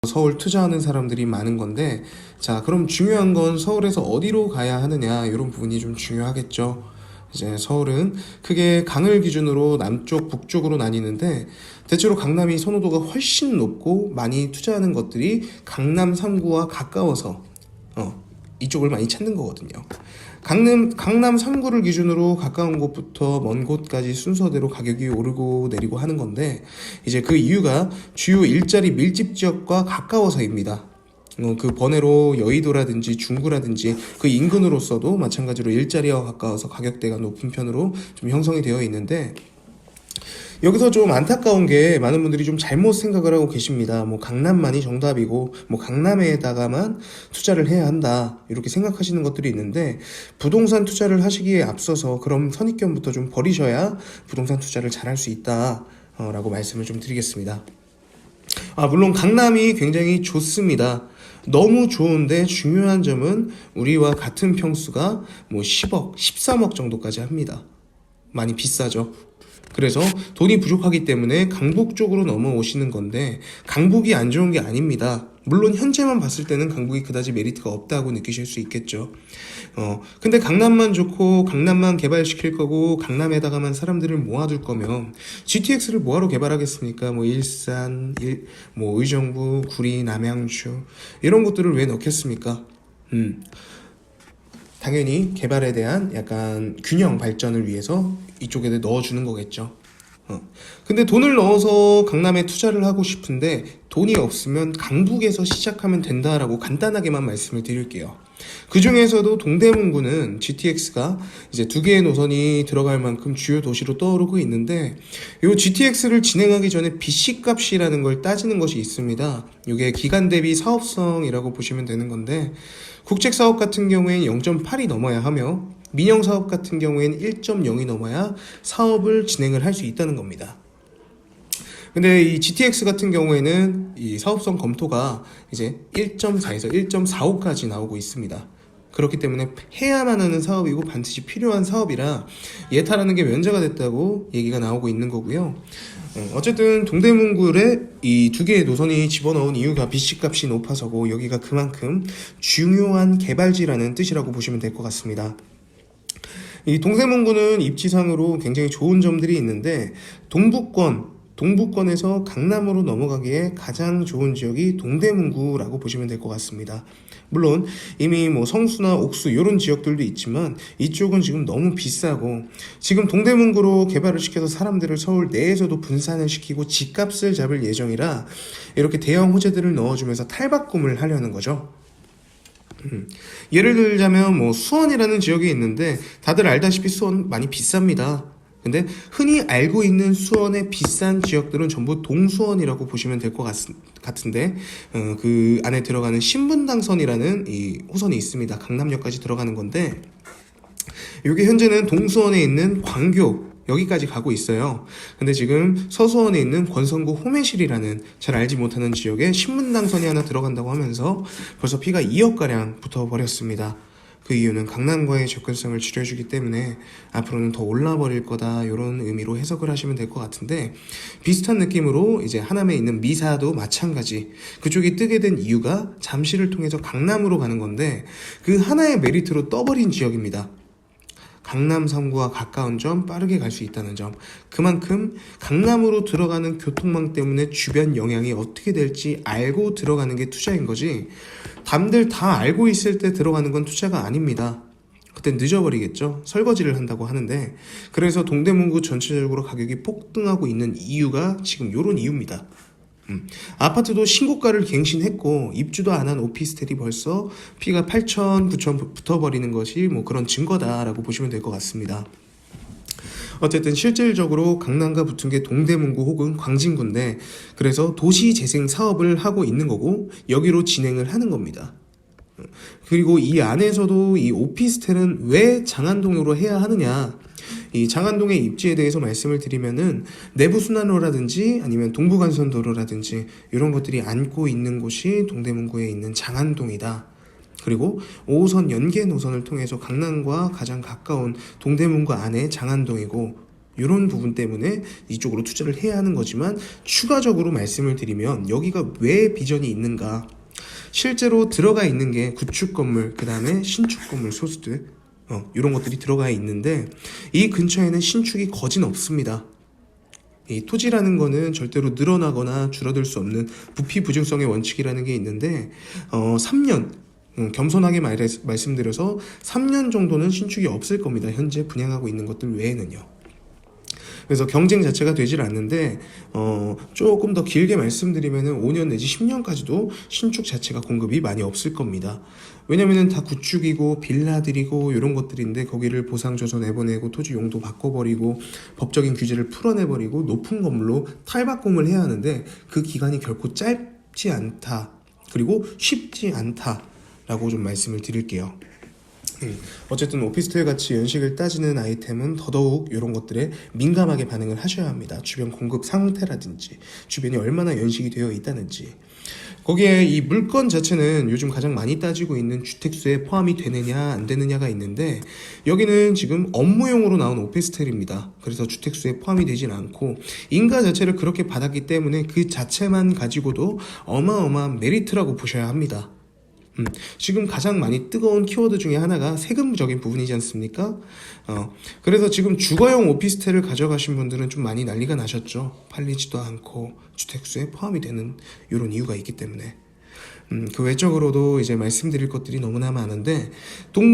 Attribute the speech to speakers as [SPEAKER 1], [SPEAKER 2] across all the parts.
[SPEAKER 1] 서울 투자하는 사람들이 많은 건데, 자, 그럼 중요한 건 서울에서 어디로 가야 하느냐, 이런 부분이 좀 중요하겠죠. 이제 서울은 크게 강을 기준으로 남쪽, 북쪽으로 나뉘는데, 대체로 강남이 선호도가 훨씬 높고 많이 투자하는 것들이 강남 3구와 가까워서 이쪽을 많이 찾는 거거든요. 강남 3구를 기준으로 가까운 곳부터 먼 곳까지 순서대로 가격이 오르고 내리고 하는 건데, 이제 그 이유가 주요 일자리 밀집 지역과 가까워서입니다. 그 번외로 여의도라든지 중구라든지 그 인근으로서도 마찬가지로 일자리와 가까워서 가격대가 높은 편으로 좀 형성이 되어 있는데, 여기서 좀 안타까운 게 많은 분들이 좀 잘못 생각을 하고 계십니다. 뭐 강남만이 정답이고 뭐 강남에다가만 투자를 해야 한다, 이렇게 생각하시는 것들이 있는데, 부동산 투자를 하시기에 앞서서 그럼 선입견부터 좀 버리셔야 부동산 투자를 잘할 수 있다 라고 말씀을 좀 드리겠습니다. 물론 강남이 굉장히 좋습니다. 너무 좋은데 중요한 점은 우리와 같은 평수가 뭐 10억, 13억 정도까지 합니다. 많이 비싸죠. 그래서 돈이 부족하기 때문에 강북 쪽으로 넘어오시는 건데, 강북이 안 좋은 게 아닙니다. 물론 현재만 봤을 때는 강북이 그다지 메리트가 없다고 느끼실 수 있겠죠. 근데 강남만 좋고 강남만 개발시킬 거고 강남에다가만 사람들을 모아둘 거면 GTX를 뭐하러 개발하겠습니까? 뭐 일산, 뭐 의정부, 구리, 남양주 이런 곳들을 왜 넣겠습니까? 당연히 개발에 대한 약간 균형 발전을 위해서 이쪽에 넣어주는 거겠죠. 근데 돈을 넣어서 강남에 투자를 하고 싶은데 돈이 없으면 강북에서 시작하면 된다라고 간단하게만 말씀을 드릴게요. 그 중에서도 동대문구는 GTX가 이제 두 개의 노선이 들어갈 만큼 주요 도시로 떠오르고 있는데, 이 GTX를 진행하기 전에 BC값이라는 걸 따지는 것이 있습니다. 이게 기간 대비 사업성이라고 보시면 되는 건데, 국책 사업 같은 경우에는 0.8이 넘어야 하며 민영 사업 같은 경우에는 1.0이 넘어야 사업을 진행을 할 수 있다는 겁니다. 근데 이 GTX 같은 경우에는 이 사업성 검토가 이제 1.4에서 1.45까지 나오고 있습니다. 그렇기 때문에 해야만 하는 사업이고 반드시 필요한 사업이라 예탈하는 게 면제가 됐다고 얘기가 나오고 있는 거고요. 어쨌든 동대문구에 이 두 개의 노선이 집어넣은 이유가 BC값이 높아서고, 여기가 그만큼 중요한 개발지라는 뜻이라고 보시면 될 것 같습니다. 이 동대문구는 입지상으로 굉장히 좋은 점들이 있는데, 동북권에서 강남으로 넘어가기에 가장 좋은 지역이 동대문구라고 보시면 될 것 같습니다. 물론 이미 뭐 성수나 옥수 이런 지역들도 있지만 이쪽은 지금 너무 비싸고, 지금 동대문구로 개발을 시켜서 사람들을 서울 내에서도 분산을 시키고 집값을 잡을 예정이라 이렇게 대형 호재들을 넣어주면서 탈바꿈을 하려는 거죠. 예를 들자면 뭐 수원이라는 지역이 있는데, 다들 알다시피 수원 많이 비쌉니다. 근데 흔히 알고 있는 수원의 비싼 지역들은 전부 동수원이라고 보시면 될 것 같은데, 그 안에 들어가는 신분당선이라는 이 호선이 있습니다. 강남역까지 들어가는 건데, 이게 현재는 동수원에 있는 광교 여기까지 가고 있어요. 근데 지금 서수원에 있는 권선구 호매실이라는 잘 알지 못하는 지역에 신분당선이 하나 들어간다고 하면서 벌써 피가 2억가량 붙어버렸습니다. 그 이유는 강남과의 접근성을 줄여주기 때문에 앞으로는 더 올라버릴 거다, 이런 의미로 해석을 하시면 될 것 같은데, 비슷한 느낌으로 이제 하남에 있는 미사도 마찬가지, 그쪽이 뜨게 된 이유가 잠실을 통해서 강남으로 가는 건데, 그 하나의 메리트로 떠버린 지역입니다. 강남 3구와 가까운 점, 빠르게 갈 수 있다는 점, 그만큼 강남으로 들어가는 교통망 때문에 주변 영향이 어떻게 될지 알고 들어가는 게 투자인 거지, 남들 다 알고 있을 때 들어가는 건 투자가 아닙니다. 그땐 늦어버리겠죠. 설거지를 한다고 하는데, 그래서 동대문구 전체적으로 가격이 폭등하고 있는 이유가 지금 요런 이유입니다. 아파트도 신고가를 갱신했고 입주도 안 한 오피스텔이 벌써 피가 8천, 9천 붙어버리는 것이 뭐 그런 증거다라고 보시면 될 것 같습니다. 어쨌든 실질적으로 강남과 붙은 게 동대문구 혹은 광진구인데, 그래서 도시재생 사업을 하고 있는 거고 여기로 진행을 하는 겁니다. 그리고 이 안에서도 이 오피스텔은 왜 장안동으로 해야 하느냐, 이 장안동의 입지에 대해서 말씀을 드리면은 내부순환로라든지 아니면 동부간선도로라든지 이런 것들이 안고 있는 곳이 동대문구에 있는 장안동이다. 그리고 5호선 연계 노선을 통해서 강남과 가장 가까운 동대문구 안에 장안동이고, 이런 부분 때문에 이쪽으로 투자를 해야 하는 거지만, 추가적으로 말씀을 드리면 여기가 왜 비전이 있는가, 실제로 들어가 있는 게 구축 건물, 그 다음에 신축 건물 소수들, 이런 것들이 들어가 있는데, 이 근처에는 신축이 거진 없습니다. 이 토지라는 거는 절대로 늘어나거나 줄어들 수 없는 부피 부증성의 원칙이라는 게 있는데, 3년, 겸손하게 말씀드려서 3년 정도는 신축이 없을 겁니다. 현재 분양하고 있는 것들 외에는요. 그래서 경쟁 자체가 되질 않는데, 조금 더 길게 말씀드리면은 5년 내지 10년까지도 신축 자체가 공급이 많이 없을 겁니다. 왜냐면은 다 구축이고 빌라들이고 이런 것들인데, 거기를 보상조서 내보내고 토지 용도 바꿔버리고 법적인 규제를 풀어내버리고 높은 건물로 탈바꿈을 해야 하는데, 그 기간이 결코 짧지 않다, 그리고 쉽지 않다라고 좀 말씀을 드릴게요. 어쨌든 오피스텔 같이 연식을 따지는 아이템은 더더욱 이런 것들에 민감하게 반응을 하셔야 합니다. 주변 공급 상태라든지 주변이 얼마나 연식이 되어 있다는지. 거기에 이 물건 자체는 요즘 가장 많이 따지고 있는 주택수에 포함이 되느냐 안 되느냐가 있는데, 여기는 지금 업무용으로 나온 오피스텔입니다. 그래서 주택수에 포함이 되진 않고 인가 자체를 그렇게 받았기 때문에 그 자체만 가지고도 어마어마한 메리트라고 보셔야 합니다. 지금 가장 많이 뜨거운 키워드 중에 하나가 세금적인 부분이지 않습니까? 그래서 지금 주거용 오피스텔을 가져가신 분들은 좀 많이 난리가 나셨죠. 팔리지도 않고 주택수에 포함이 되는 이런 이유가 있기 때문에. 그 외적으로도 이제 말씀드릴 것들이 너무나 많은데,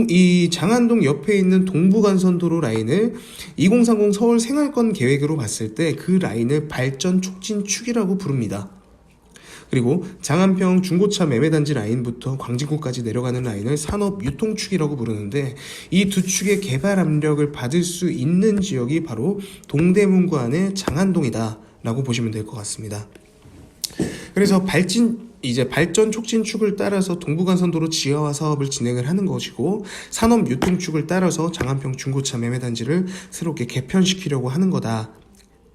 [SPEAKER 1] 이 장안동 옆에 있는 동부간선도로 라인을 2030 서울 생활권 계획으로 봤을 때 그 라인을 발전 촉진축이라고 부릅니다. 그리고 장안평 중고차 매매단지 라인부터 광진구까지 내려가는 라인을 산업유통축이라고 부르는데, 이 두 축의 개발 압력을 받을 수 있는 지역이 바로 동대문구 안의 장안동이다 라고 보시면 될 것 같습니다. 그래서 발전 촉진축을 따라서 동부간선도로 지하화 사업을 진행을 하는 것이고, 산업유통축을 따라서 장안평 중고차 매매단지를 새롭게 개편시키려고 하는 거다.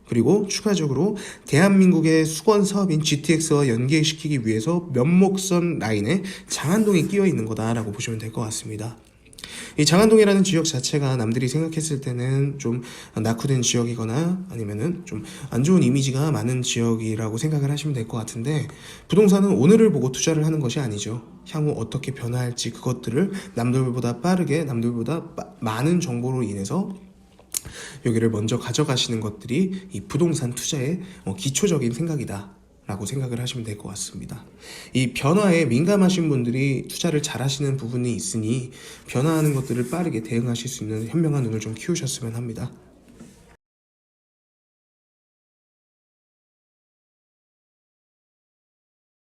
[SPEAKER 1] 그리고 추가적으로 대한민국의 수건 사업인 GTX와 연계시키기 위해서 면목선 라인에 장안동이 끼어 있는 거다라고 보시면 될 것 같습니다. 이 장안동이라는 지역 자체가 남들이 생각했을 때는 좀 낙후된 지역이거나 아니면은 좀 안 좋은 이미지가 많은 지역이라고 생각을 하시면 될 것 같은데, 부동산은 오늘을 보고 투자를 하는 것이 아니죠. 향후 어떻게 변화할지 그것들을 남들보다 빠르게, 남들보다 많은 정보로 인해서 여기를 먼저 가져가시는 것들이 이 부동산 투자의 기초적인 생각이다 라고 생각을 하시면 될 것 같습니다. 이 변화에 민감하신 분들이 투자를 잘 하시는 부분이 있으니 변화하는 것들을 빠르게 대응하실 수 있는 현명한 눈을 좀 키우셨으면 합니다.